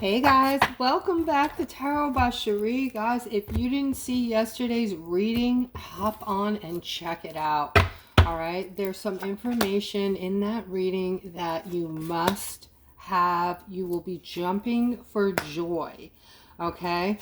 Hey guys, welcome back to Tarot by Cherie. Guys, if you didn't see yesterday's reading, hop on and check it out. All right, there's some information in that reading that you must have. You will be jumping for joy. Okay,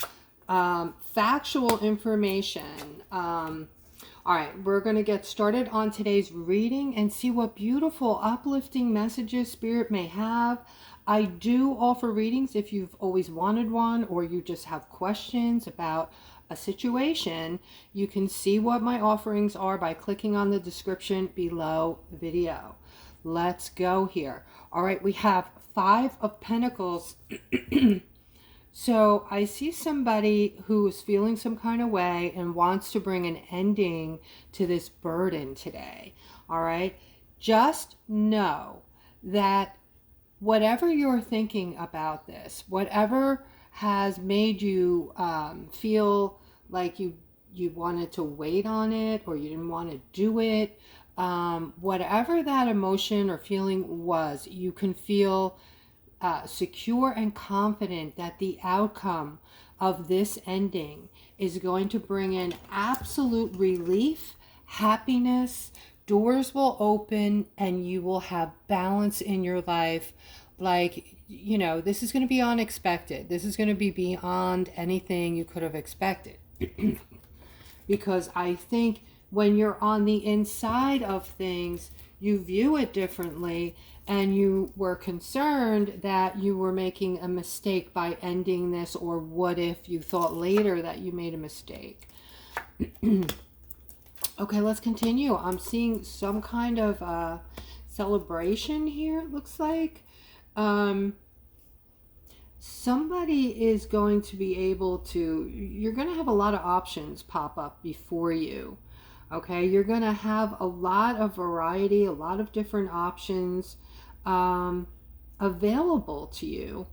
factual information. All right, we're going to get started on today's reading and see what beautiful, uplifting messages Spirit may have. I do offer readings if you've always wanted one or you just have questions about a situation. You can see what my offerings are by clicking on the description below the video. Let's go here. All right, we have Five of Pentacles. So I see somebody who is feeling some kind of way and wants to bring an ending to this burden today. All right. Just know that whatever you're thinking about this, whatever has made you feel like you wanted to wait on it or you didn't want to do it, whatever that emotion or feeling was, you can feel secure and confident that the outcome of this ending is going to bring in absolute relief, happiness, doors will open, and you will have balance in your life. Like, you know, this is going to be unexpected. This is going to be beyond anything you could have expected. Because I think when you're on the inside of things, you view it differently, and you were concerned that you were making a mistake by ending this, or what if you thought later that you made a mistake. Okay, let's continue. I'm seeing some kind of celebration here, it looks like. Somebody is going to be able to, you're going to have a lot of options pop up before you. Okay, you're going to have a lot of variety, a lot of different options available to you.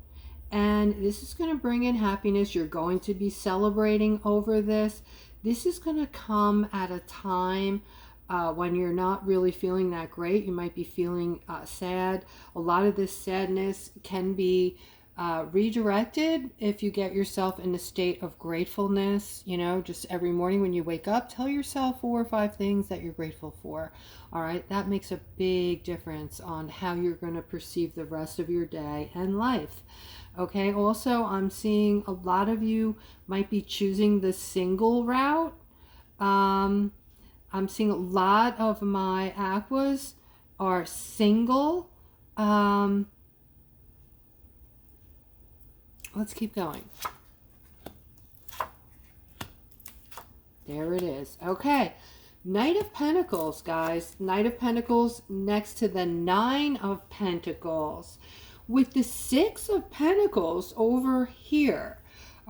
And this is going to bring in happiness. You're going to be celebrating over this. This is going to come at a time when you're not really feeling that great. You might be feeling sad. A lot of this sadness can be redirected if you get yourself in a state of gratefulness. You know, just every morning when you wake up, tell yourself 4 or 5 things that you're grateful for. All right, that makes a big difference on how you're going to perceive the rest of your day and life. Okay, also I'm seeing a lot of you might be choosing the single route. I'm seeing a lot of my aquas are single. Let's keep going. There it is. Okay. Knight of Pentacles, guys. Knight of Pentacles next to the Nine of Pentacles. With the Six of Pentacles over here.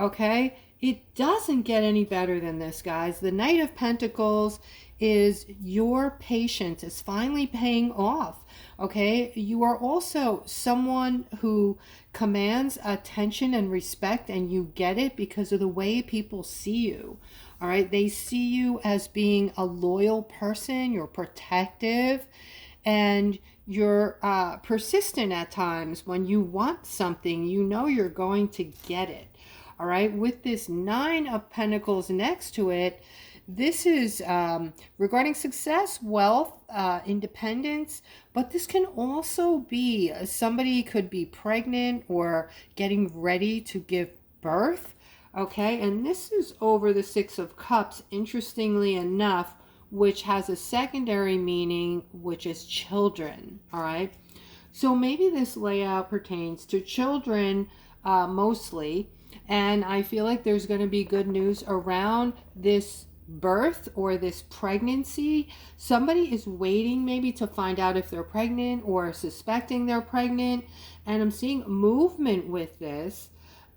Okay. It doesn't get any better than this, guys. The Knight of Pentacles is your patience is finally paying off. Okay, you are also someone who commands attention and respect, and you get it because of the way people see you. All right, they see you as being a loyal person. You're protective, and you're persistent at times. When you want something, you know you're going to get it. All right, with this Nine of Pentacles next to it, this is regarding success, wealth, independence, but this can also be somebody could be pregnant or getting ready to give birth. Okay, and this is over the Six of Cups, interestingly enough, which has a secondary meaning, which is children. All right, so maybe this layout pertains to children mostly, and I feel like there's going to be good news around this birth or this pregnancy. Somebody is waiting maybe to find out if they're pregnant or suspecting they're pregnant, and I'm seeing movement with this.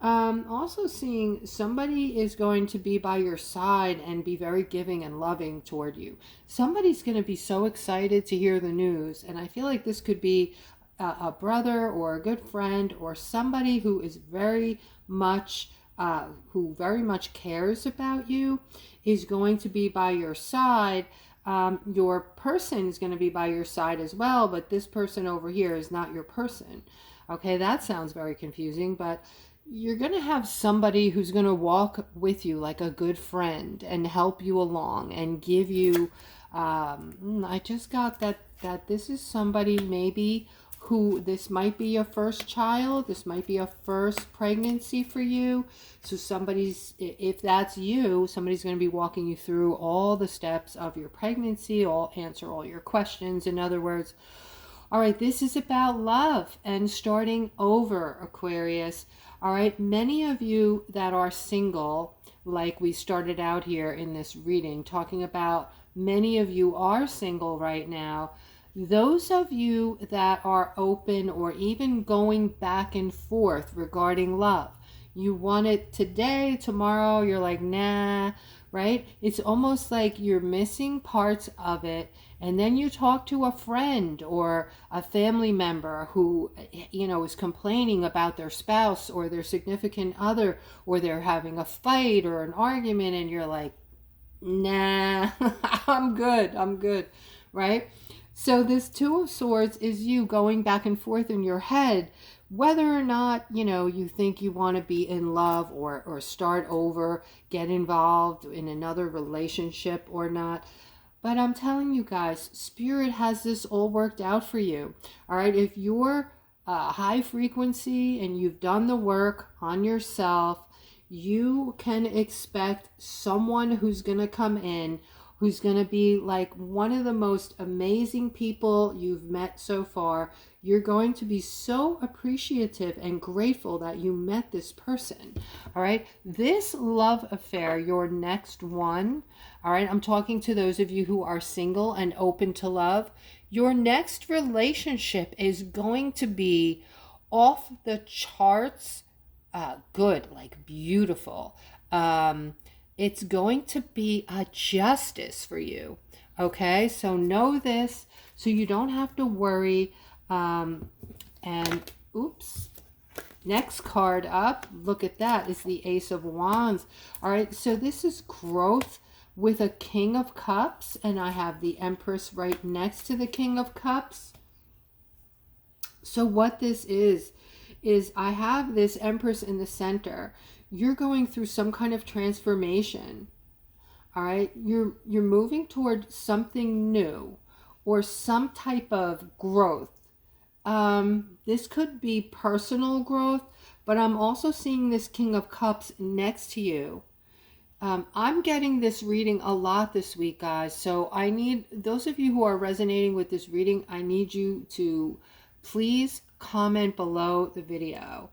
Also seeing somebody is going to be by your side and be very giving and loving toward you. Somebody's going to be so excited to hear the news, and I feel like this could be a brother or a good friend or somebody who is very much who very much cares about you is going to be by your side. Your person is going to be by your side as well, but this person over here is not your person. Okay, that sounds very confusing, but you're going to have somebody who's going to walk with you like a good friend and help you along and give you, I just got that this is somebody maybe who, this might be your first child, this might be a first pregnancy for you. So somebody's, if that's you, somebody's going to be walking you through all the steps of your pregnancy, answer all your questions. In other words, all right, this is about love and starting over, Aquarius. All right, many of you that are single, like we started out here in this reading, talking about many of you are single right now. Those of you that are open or even going back and forth regarding love, you want it today, tomorrow, you're like, nah, right? It's almost like you're missing parts of it. And then you talk to a friend or a family member who, you know, is complaining about their spouse or their significant other, or they're having a fight or an argument, and you're like, nah, I'm good, right? So this Two of Swords is you going back and forth in your head, whether or not, you know, you think you want to be in love or start over, get involved in another relationship or not. But I'm telling you guys, Spirit has this all worked out for you. All right, if you're high frequency and you've done the work on yourself, you can expect someone who's going to come in, who's going to be like one of the most amazing people you've met so far. You're going to be so appreciative and grateful that you met this person. All right, this love affair, your next one, all right, I'm talking to those of you who are single and open to love. Your next relationship is going to be off the charts, good, like beautiful. It's going to be a justice for you. Okay, so know this so you don't have to worry. And oops, next card up, look at that, is the Ace of Wands. All right, so this is growth with a King of Cups, and I have the Empress right next to the King of Cups. So what this is I have this Empress in the center. You're going through some kind of transformation. All right, you're moving toward something new or some type of growth. This could be personal growth, but I'm also seeing this King of Cups next to you. I'm getting this reading a lot this week, guys. So I need those of you who are resonating with this reading, I need you to please comment below the video.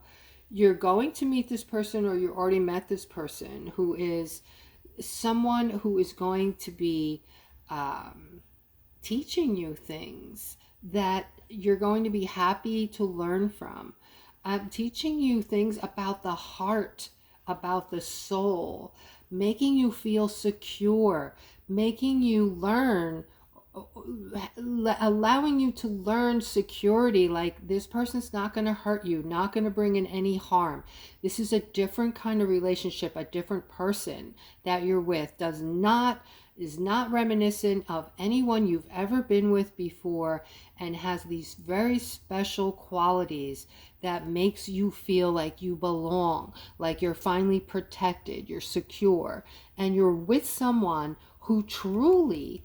You're going to meet this person, or you already met this person, who is someone who is going to be teaching you things that you're going to be happy to learn from. Teaching you things about the heart, about the soul, making you feel secure, making you learn, allowing you to learn security, like this person's not going to hurt you, not going to bring in any harm. This is a different kind of relationship. A different person that you're with is not reminiscent of anyone you've ever been with before, and has these very special qualities that makes you feel like you belong, like you're finally protected, you're secure, and you're with someone who truly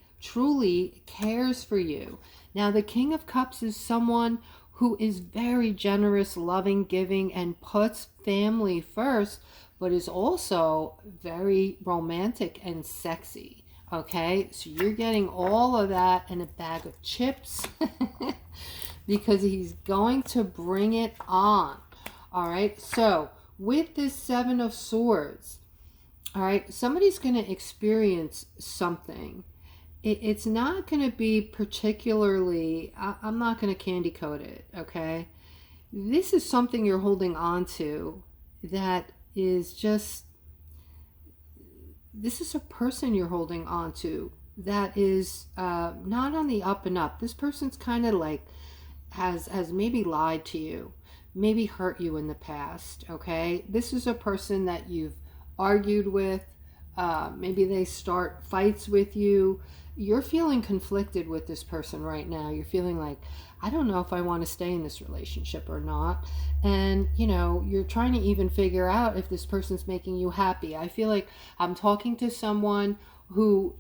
cares for you. Now, the King of Cups is someone who is very generous, loving, giving, and puts family first, but is also very romantic and sexy. Okay, so you're getting all of that in a bag of chips because he's going to bring it on. All right, so with this Seven of Swords, all right, somebody's going to experience something. It's not going to be particularly, I'm not going to candy coat it, okay? This is something you're holding on to that is just, this is a person you're holding on to that is not on the up and up. This person's kind of like, has maybe lied to you, maybe hurt you in the past, okay? This is a person that you've argued with, Maybe they start fights with you. You're feeling conflicted with this person right now. You're feeling like, I don't know if I want to stay in this relationship or not. And, you know, you're trying to even figure out if this person's making you happy. I feel like I'm talking to someone who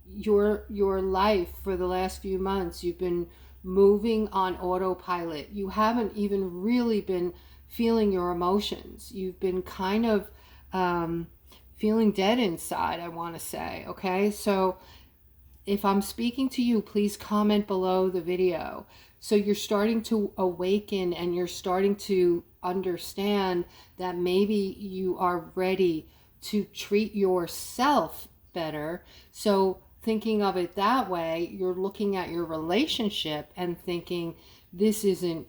your life for the last few months, you've been moving on autopilot. You haven't even really been feeling your emotions. You've been kind of feeling dead inside, I want to say. Okay, so if I'm speaking to you, please comment below the video. So you're starting to awaken and you're starting to understand that maybe you are ready to treat yourself better. So thinking of it that way, you're looking at your relationship and thinking, this isn't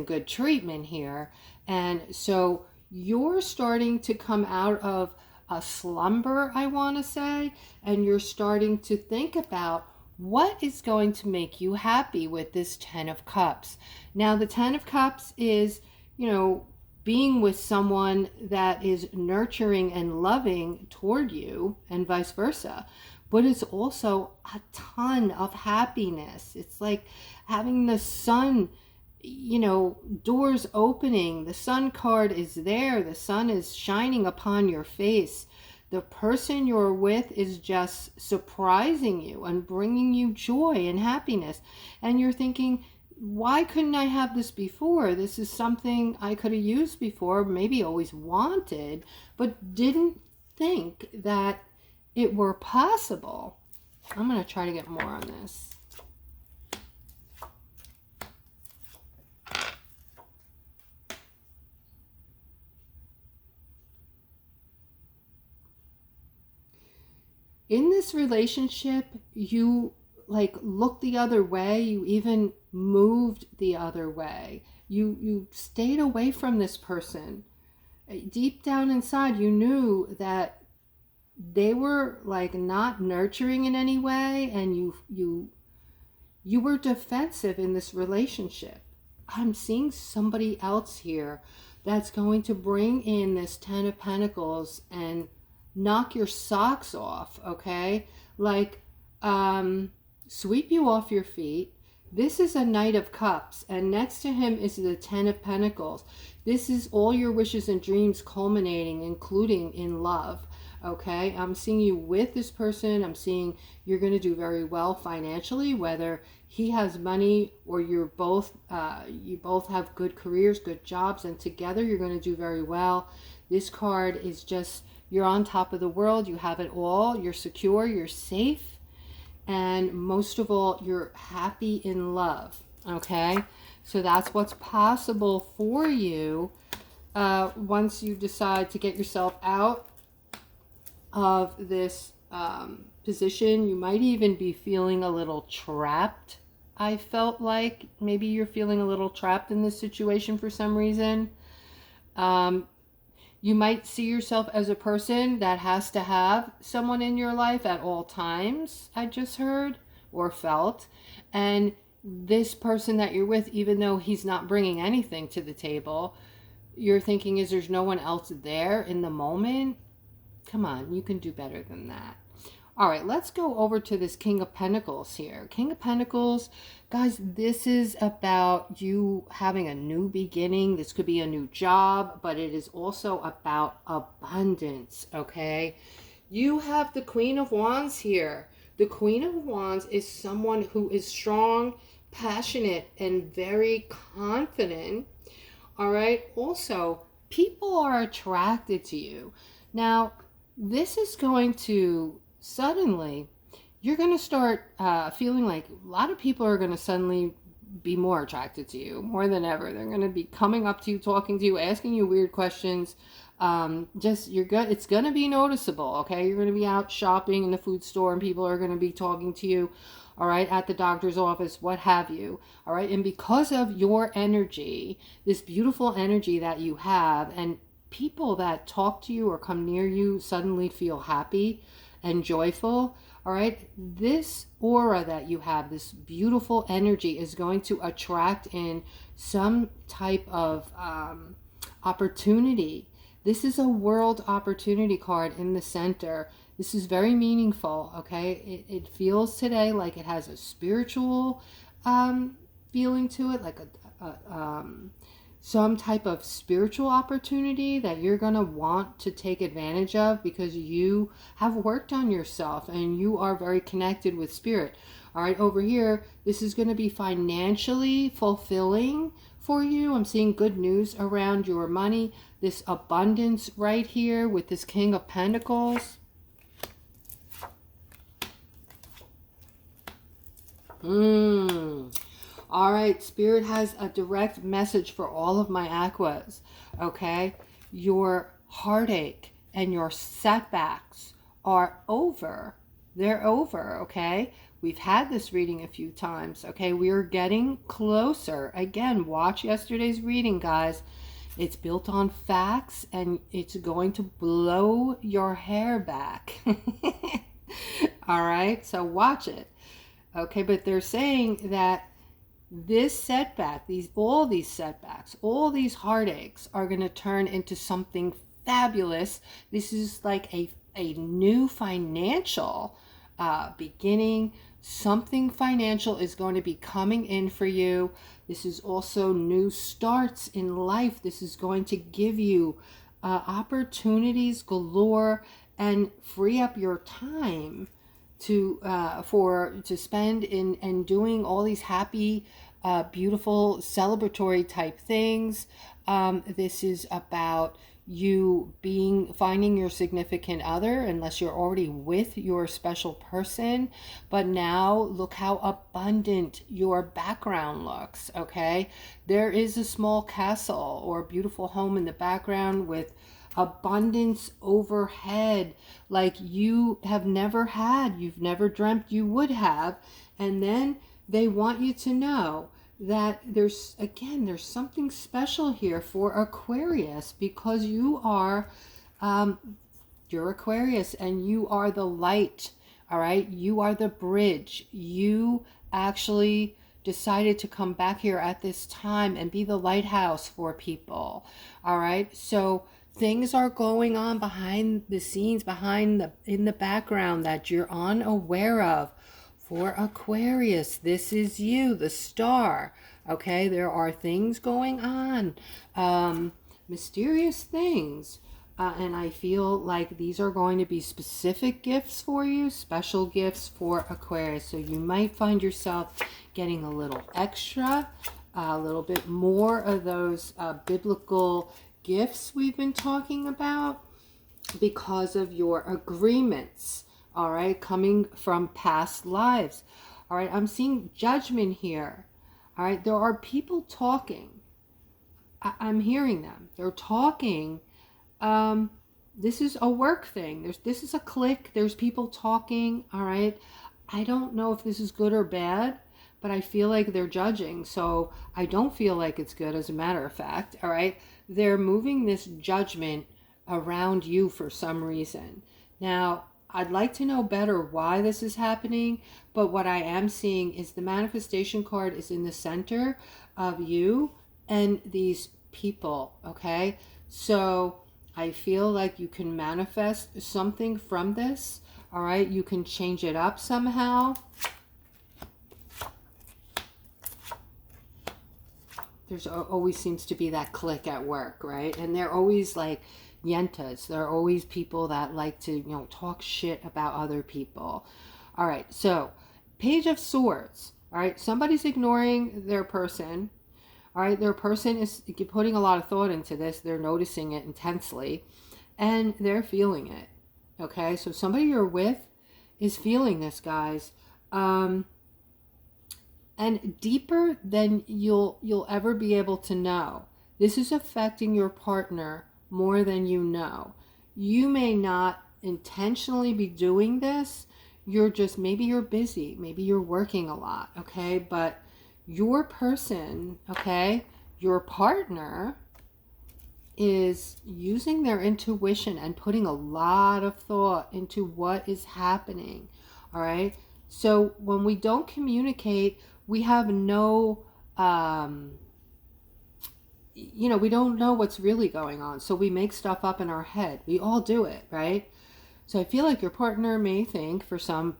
good treatment here. And so you're starting to come out of a slumber, I want to say, and you're starting to think about what is going to make you happy with this 10 of Cups. Now, the 10 of Cups is, you know, being with someone that is nurturing and loving toward you and vice versa. But it's also a ton of happiness. It's like having the sun, you know, doors opening. The sun card is there. The sun is shining upon your face. The person you're with is just surprising you and bringing you joy and happiness. And you're thinking, why couldn't I have this before? This is something I could have used before, maybe always wanted, but didn't think that it were possible. I'm going to try to get more on this. In this relationship, you like looked the other way. You even moved the other way. You stayed away from this person. Deep down inside, you knew that they were like not nurturing in any way, and you were defensive in this relationship. I'm seeing somebody else here that's going to bring in this 10 of Pentacles and knock your socks off, okay? Like, sweep you off your feet. This is a Knight of Cups, and next to him is the 10 of Pentacles. This is all your wishes and dreams culminating, including in love, okay? I'm seeing you with this person. I'm seeing you're going to do very well financially, whether he has money or you're both, you both have good careers, good jobs, and together you're going to do very well. This card is just, you're on top of the world. You have it all. You're secure. You're safe. And most of all, you're happy in love, okay? So that's what's possible for you once you decide to get yourself out of this position. You might even be feeling a little trapped. I felt like maybe you're feeling a little trapped in this situation for some reason. You might see yourself as a person that has to have someone in your life at all times, I just heard or felt. And this person that you're with, even though he's not bringing anything to the table, you're thinking, is there's no one else there in the moment? Come on, you can do better than that. All right, let's go over to this King of Pentacles here. King of Pentacles, guys, this is about you having a new beginning. This could be a new job, but it is also about abundance, okay? You have the Queen of Wands here. The Queen of Wands is someone who is strong, passionate, and very confident, all right? Also, people are attracted to you. Now, this is going to suddenly, you're going to start feeling like a lot of people are going to suddenly be more attracted to you more than ever. They're going to be coming up to you, talking to you, asking you weird questions. It's going to be noticeable, okay? You're going to be out shopping in the food store and people are going to be talking to you, all right, at the doctor's office, what have you, all right? And because of your energy, this beautiful energy that you have, and people that talk to you or come near you suddenly feel happy and joyful, all right? This aura that you have, this beautiful energy, is going to attract in some type of opportunity This is a world opportunity card in the center. This is very meaningful, okay? It feels today like it has a spiritual feeling to it, like some type of spiritual opportunity that you're going to want to take advantage of because you have worked on yourself and you are very connected with spirit. All right, over here, this is going to be financially fulfilling for you. I'm seeing good news around your money, this abundance right here with this King of Pentacles. All right, Spirit has a direct message for all of my Aquas, okay? Your heartache and your setbacks are over. They're over, okay? We've had this reading a few times, okay? We are getting closer. Again, watch yesterday's reading, guys. It's built on facts, and it's going to blow your hair back. All right, so watch it. Okay, but they're saying that this setback, all these setbacks, all these heartaches are going to turn into something fabulous. This is like a new financial beginning. Something financial is going to be coming in for you. This is also new starts in life. This is going to give you opportunities galore and free up your time to spend in doing all these happy, beautiful, celebratory type things. This is about you finding your significant other, unless you're already with your special person. But now look how abundant your background looks, okay? There is a small castle or beautiful home in the background with abundance overhead like you have never had, you've never dreamt you would have. And then they want you to know that there's something special here for Aquarius, because you are you're Aquarius and you are the light. All right, you are the bridge. You actually decided to come back here at this time and be the lighthouse for people. All right, so things are going on behind the scenes, in the background that you're unaware of. For Aquarius, this is you, the star. Okay, there are things going on, mysterious things. And I feel like these are going to be specific gifts for you, special gifts for Aquarius. So you might find yourself getting a little extra, a little bit more of those biblical gifts we've been talking about because of your agreements, all right, coming from past lives. All right, I'm seeing judgment here. All right, there are people talking. I'm hearing them. They're talking. This is a work thing. This is a clique. There's people talking, all right? I don't know if this is good or bad, but I feel like they're judging. So I don't feel like it's good, as a matter of fact, all right? They're moving this judgment around you for some reason. Now, I'd like to know better why this is happening, but what I am seeing is the manifestation card is in the center of you and these people, okay? So I feel like you can manifest something from this, all right? You can change it up somehow. There's always seems to be that clique at work, right? And they're always like yentas. They're always people that like to, talk shit about other people. All right, so Page of Swords. All right, somebody's ignoring their person. All right, their person is putting a lot of thought into this. They're noticing it intensely, and they're feeling it. Okay, so somebody you're with is feeling this, guys. And deeper than you'll ever be able to know. This is affecting your partner more than you know. You may not intentionally be doing this. Maybe you're busy. Maybe you're working a lot, okay? But your person, okay, your partner is using their intuition and putting a lot of thought into what is happening, all right? So when we don't communicate, we have no you know, we don't know what's really going on. So we make stuff up in our head. We all do it, right? So I feel like your partner may think for some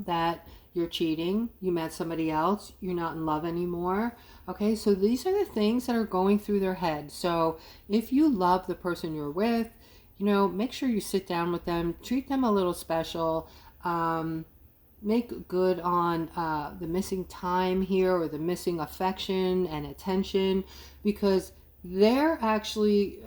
that you're cheating, you met somebody else, you're not in love anymore. Okay, so these are the things that are going through their head. So if you love the person you're with, you know, make sure you sit down with them, treat them a little special, make good on the missing time here, or the missing affection and attention, because they're actually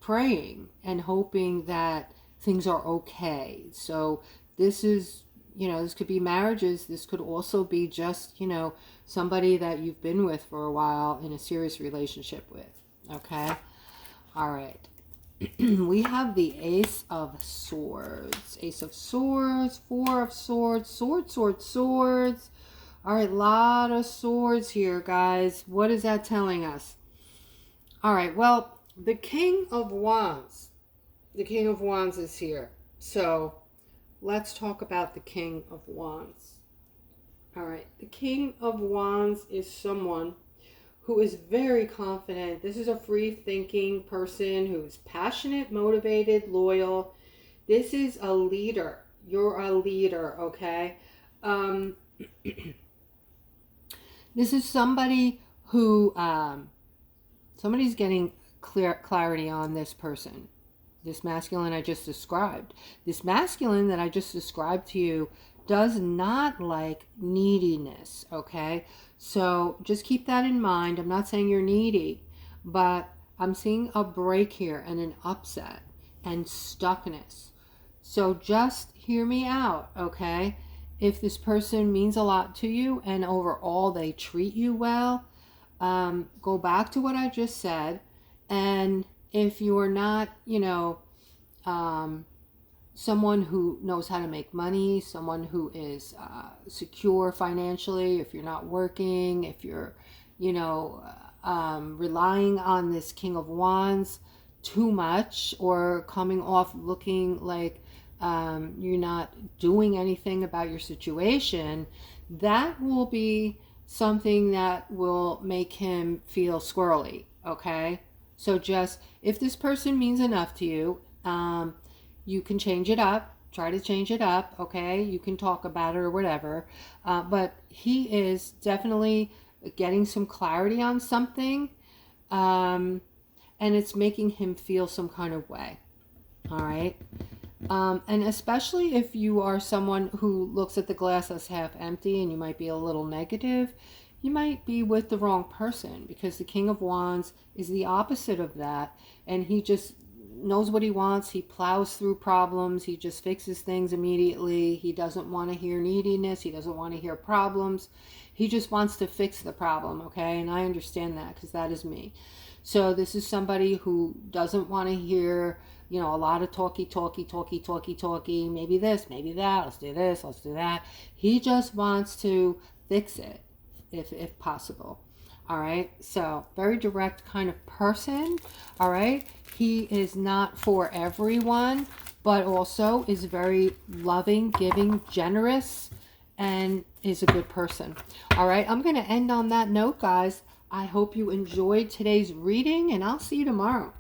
praying and hoping that things are okay. So this is, you know, this could be marriages. This could also be just, you know, somebody that you've been with for a while in a serious relationship with. Okay. All right. We have the Ace of Swords. Ace of Swords, Four of Swords, Swords, Swords, Swords. All right, lot of swords here, guys. What is that telling us? All right, well, the King of Wands. The King of Wands is here. So let's talk about the King of Wands. All right, the King of Wands is someone who is very confident. This is a free-thinking person who is passionate, motivated, loyal. This is a leader. You're a leader, okay? This is somebody who, somebody's getting clarity on this person. This masculine I just described. This masculine that I just described to you does not like neediness, okay? So just keep that in mind. I'm not saying you're needy, but I'm seeing a break here and an upset and stuckness. So just hear me out, okay? If this person means a lot to you and overall they treat you well, go back to what I just said. And if you're not, you know, someone who knows how to make money, someone who is secure financially, if you're not working, if you're, you know, relying on this King of Wands too much, or coming off looking like you're not doing anything about your situation, that will be something that will make him feel squirrely, okay? So just, if this person means enough to you, you can change it up, try to change it up, okay? You can talk about it or whatever, but he is definitely getting some clarity on something, and it's making him feel some kind of way, all right? And especially if you are someone who looks at the glass as half empty and you might be a little negative, you might be with the wrong person, because the King of Wands is the opposite of that, and he just knows what he wants. He plows through problems. He just fixes things immediately. He doesn't want to hear neediness. He doesn't want to hear problems. He just wants to fix the problem, okay? And I understand that, because that is me. So this is somebody who doesn't want to hear, you know, a lot of talky, maybe this, maybe that, let's do this, let's do that. He just wants to fix it, if possible. All right, so very direct kind of person. All right, he is not for everyone, but also is very loving, giving, generous, and is a good person. All right, I'm going to end on that note, guys. I hope you enjoyed today's reading, and I'll see you tomorrow.